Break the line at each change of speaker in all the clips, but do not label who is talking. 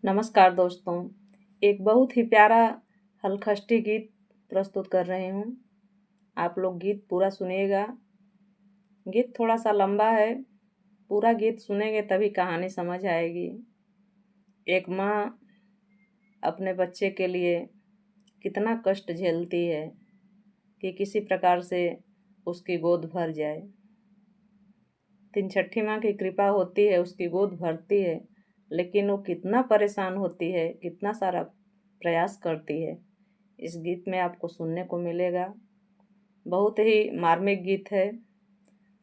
नमस्कार दोस्तों, एक बहुत ही प्यारा हलखष्टी गीत प्रस्तुत कर रही हूँ। आप लोग गीत पूरा सुनिएगा। गीत थोड़ा-सा लंबा है, पूरा गीत सुनेंगे तभी कहानी समझ आएगी। एक माँ अपने बच्चे के लिए कितना कष्ट झेलती है कि किसी प्रकार से उसकी गोद भर जाए। तीन छठी माँ की कृपा होती है, उसकी गोद भरती है, लेकिन वो कितना परेशान होती है, कितना सारा प्रयास करती है, इस गीत में आपको सुनने को मिलेगा। बहुत ही मार्मिक गीत है।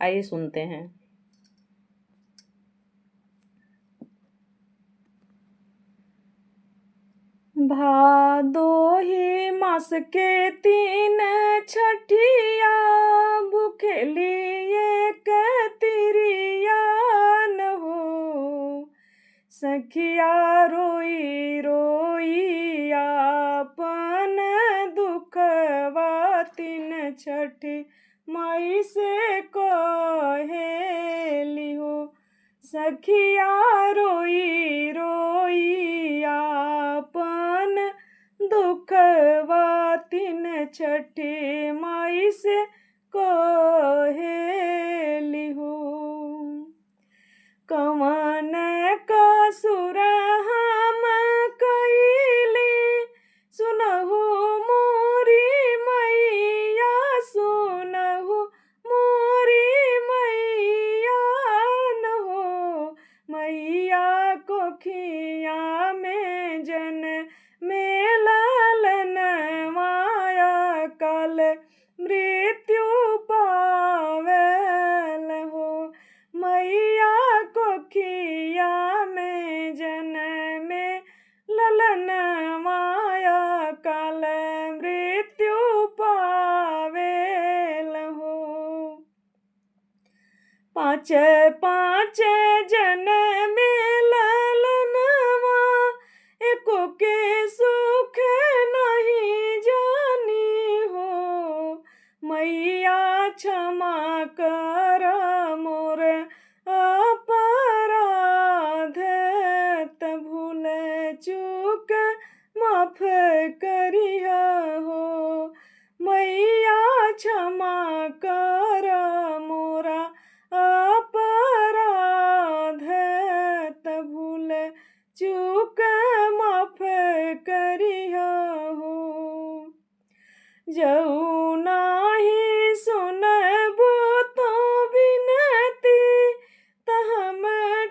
आइए सुनते हैं। भादोही मास के तीन छठिया भूखेली एक तिरिया न हो। सखिया रोई रोई आपन दुखवा तीन छठी माई से कहेली हो। सखिया रोई रोई आपन दुखवा तीन छठी माई से कहेली हो। कवन कसुर हम कइली सुनहु मोरी मैया, सुनहु मोरी मैया न हो। मैया कोखिया में जन में लालन माया काल मृत्यु पावेल हो। मैया कोखिया में जनमे ललन माया काल मृत्यु पावेल हो। पाँच पाँच जनमे ललनवा एको के सुख नहीं जानी हो। मैया क्षमा कर मोर अपराध, भूल चूक माफ करिया हो। मैया क्षमा कर मोरा अपराध, भूल चूक माफ करिया हो। जऊ नाही सुनबो तो बिनती त हम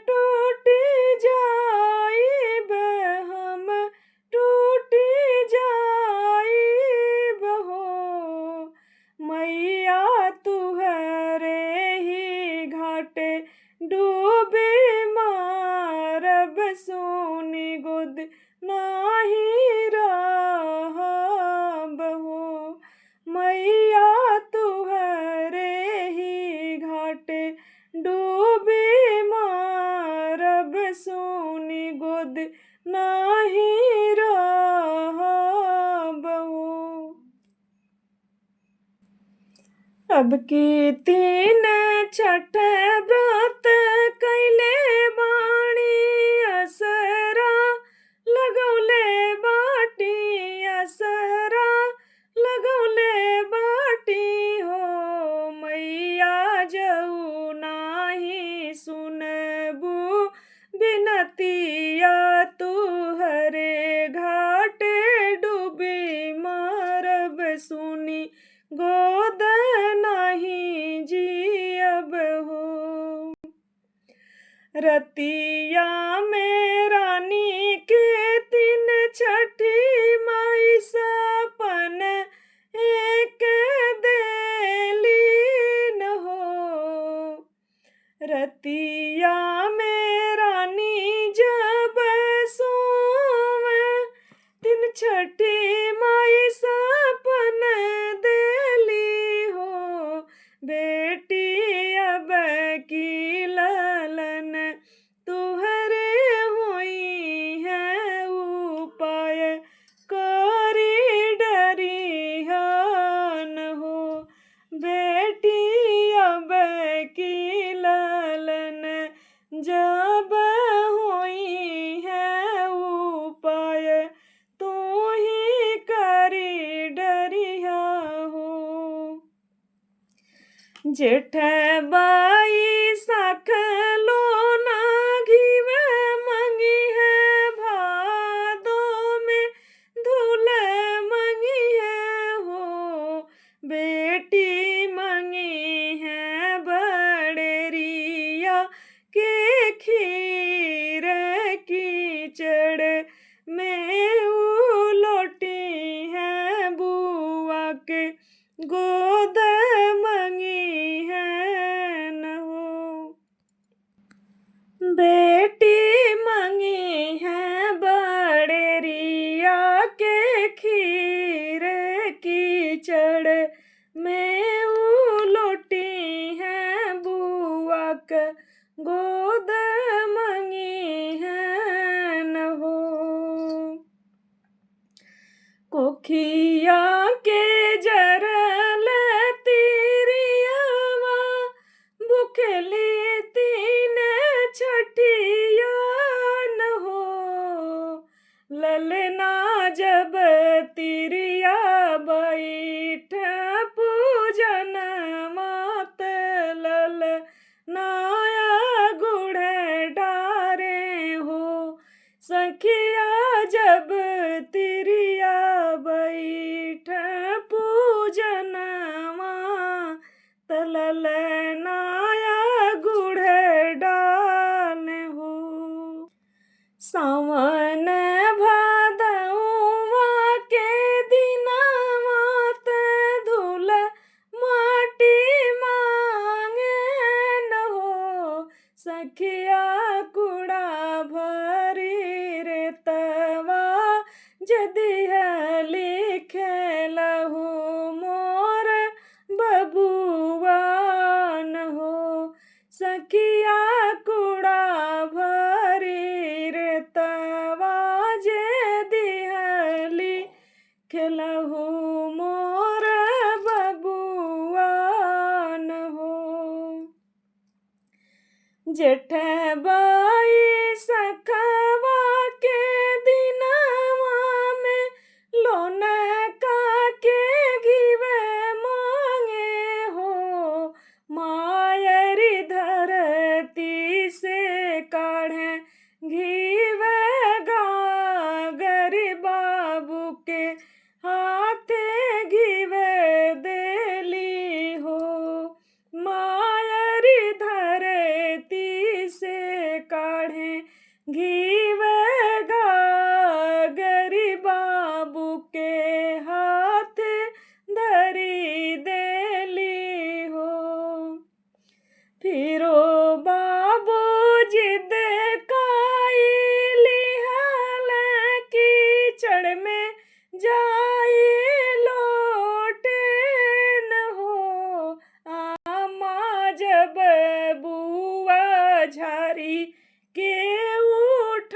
टूटी जाइब, हम टूटी जाइब हो। मैया तुहरे ही घाटे डूबे मारब, सोनी गोद नाही रहब हो। मैया तुहरे ही घाटे डूबे मारब, सोनी गोद नाही रहब हो। अब की तीन छठ व्रत कैले बाणी, असरा लगौले बाटी, असरा लगौले बाटी हो। मैया जऊ नाही सुनबू बिनतिया, तुहरे घाटे डूबी मारब, सुनी गोद नहीं जियब हो। रतिया में रानी के तीन छठी माई सपन एक देली न हो। रतिया में रानी जब सोवे तीन छठी माई सपन देली हो। बेटी अब की ललन तुहरे हुई है, उपाय करी जेठ बाई साख लोना घीवे मंगी है भादो में धूल मंगी है हो बेटी मंगी है बड़ेरिया के खीर कीचड़ में उलोटी है बुआ के गोद मंगी है न हो बेटी मंगी है बड़ेरिया के खीर कीचड़ में उलोटी है बुआ के गोद मंगी है न हो कोखिया के जरल तिरियावा भुखली तीन छठिया न हो ललना जब तिरिया बैठ पूजन मात लल नाया गुड़ डारे हो सखिया जब तिरिया बैठ पूजन तलल नाया गुड़ डाल हो सावन भादउआ के दिनवा ते धूल माटी मांगे न हो सखिया कुड़ा भरी रे तवा जदि लिखेलहु मोर बबुआ न हो सखिया कुड़ा भरी रे तवा जदि लिखेलहु मोर बबुआ न हो जेठ बाई सखवा के दिनवा में लोन का के घीवे मांगे हो मायरी धरती से काढ़े घीवे गागर बाबू के हाथे घीवे देली हो मायरी धरती से काढ़े घीवे गागरी बाबू के हाथ धरी देली हो फिरो बाबू जिद काइली हाल कीचड़ में जाई लोटे न हो आमा जब बुआ झारी के उठ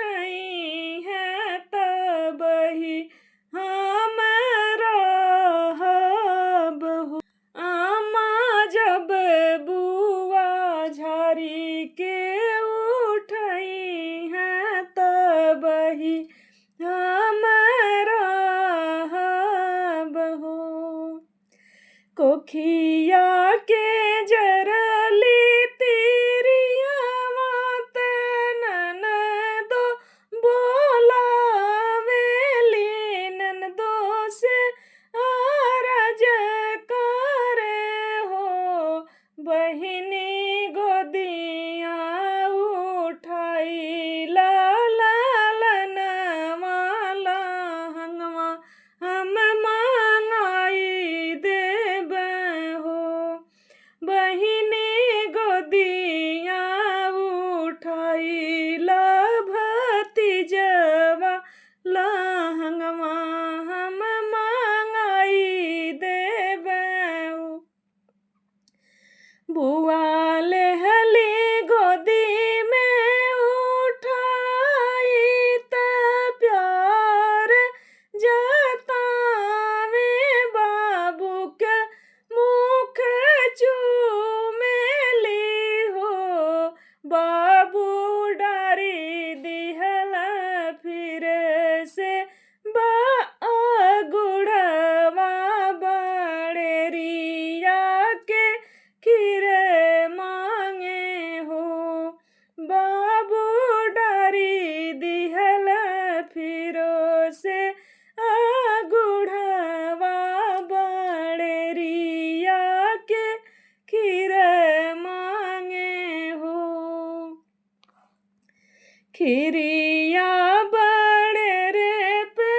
खीरिया बड़े रे पे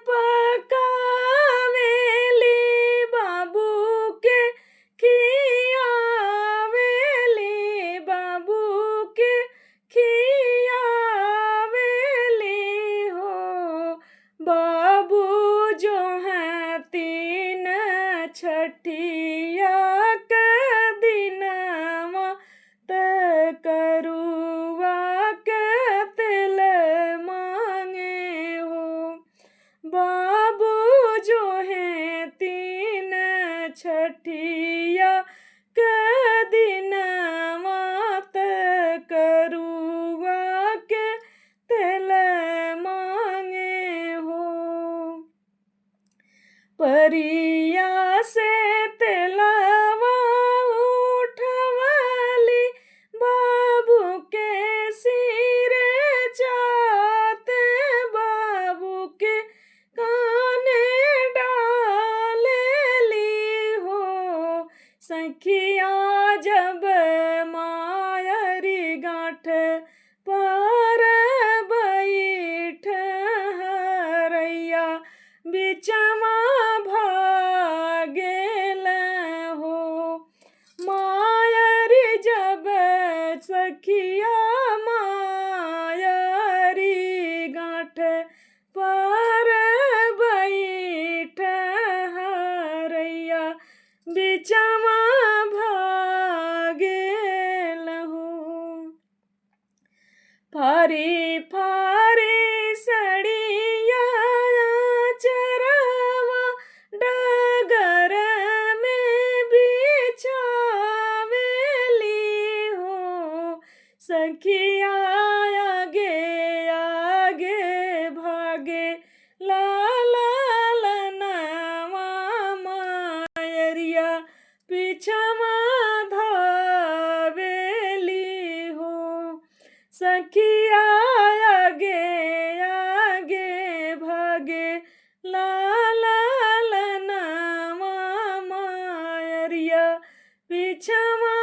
पकावेली बाबू के खियावेली बाबू के खियावेली हो बाबू जो है तीन छठिया के दिनवा त करुआ के तिल मांगे हो बाबू जो है तीन छठिया के दिनवा त करुआ के तिल मांगे हो परिया से तिलवा उठवली बाबू के सिर चाते बाबू के काने डालेली हो सखिया जब मायरी गाँठ पर बैठ हरैया बिचमा भागेल हो मायरी जब सखिया मायरी गाँठ पर बैठ हरैया बिचमा भागेल हो फारी फारी सड़िया चरवा डगर में बिछावेली हो सखिया आगे आगे भागे लाला लनवा मायरिया पिछमा धावेली हो सखिया आगे आगे भागे लाला लनवा मायरिया पिछमा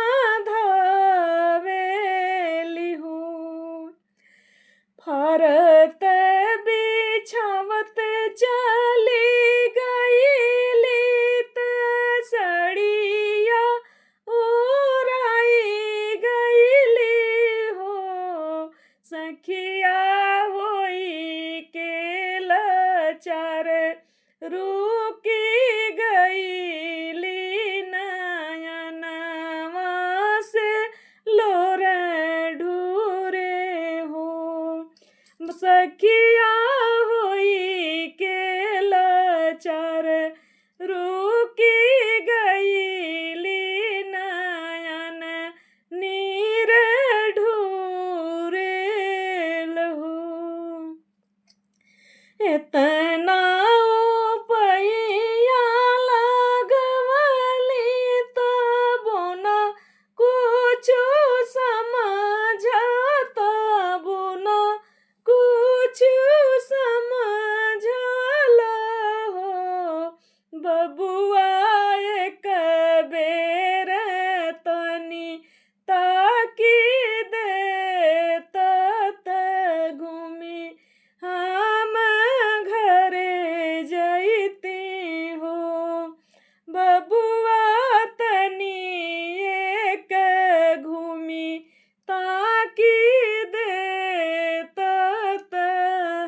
धावेली हो भारत बिछावत चली गईली त सड़िया ओराई गईली हो सखिया होई के लाचार रुकी गईली नयनवा से लोर ढूरे हो सखिया होई के लाचार रुकी गईली नयन नीर ढूरेल हो इतना पैया लगवली तबो न कुछ समझत तबो न कुछ समझल हो बबुआ एक बेर तनी ताकी दे तत घूमी हम घरे जैती हो बबुआ तनी एक घूमी ताकी दे तत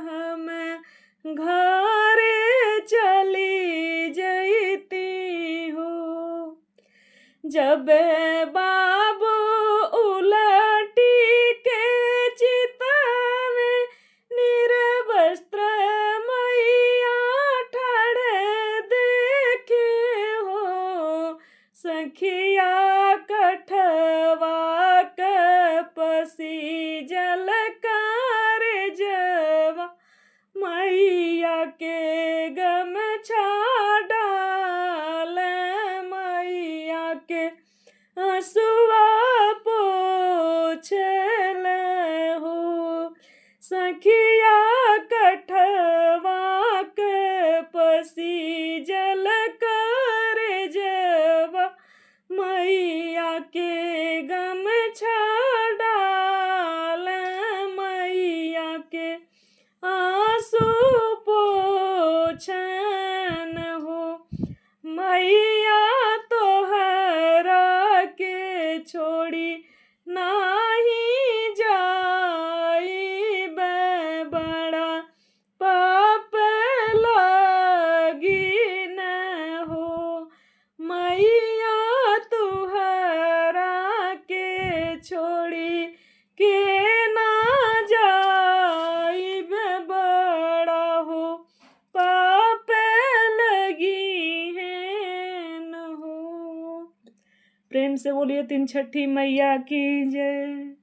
हम घरे चली जैती हो जब बाबू उलटी के चितावे निर्वस्त्र मैया ठाड़े देखे हो सखिया कठवा कपसी जलकार जवा मैया के गमछा डाल मैया के हसुआ पोछल हो सखिया कठवा कपसी जलकार जवा मैया के गमछा डाल मैया प्रेम से बोलिए तीन छठी मैया की जय।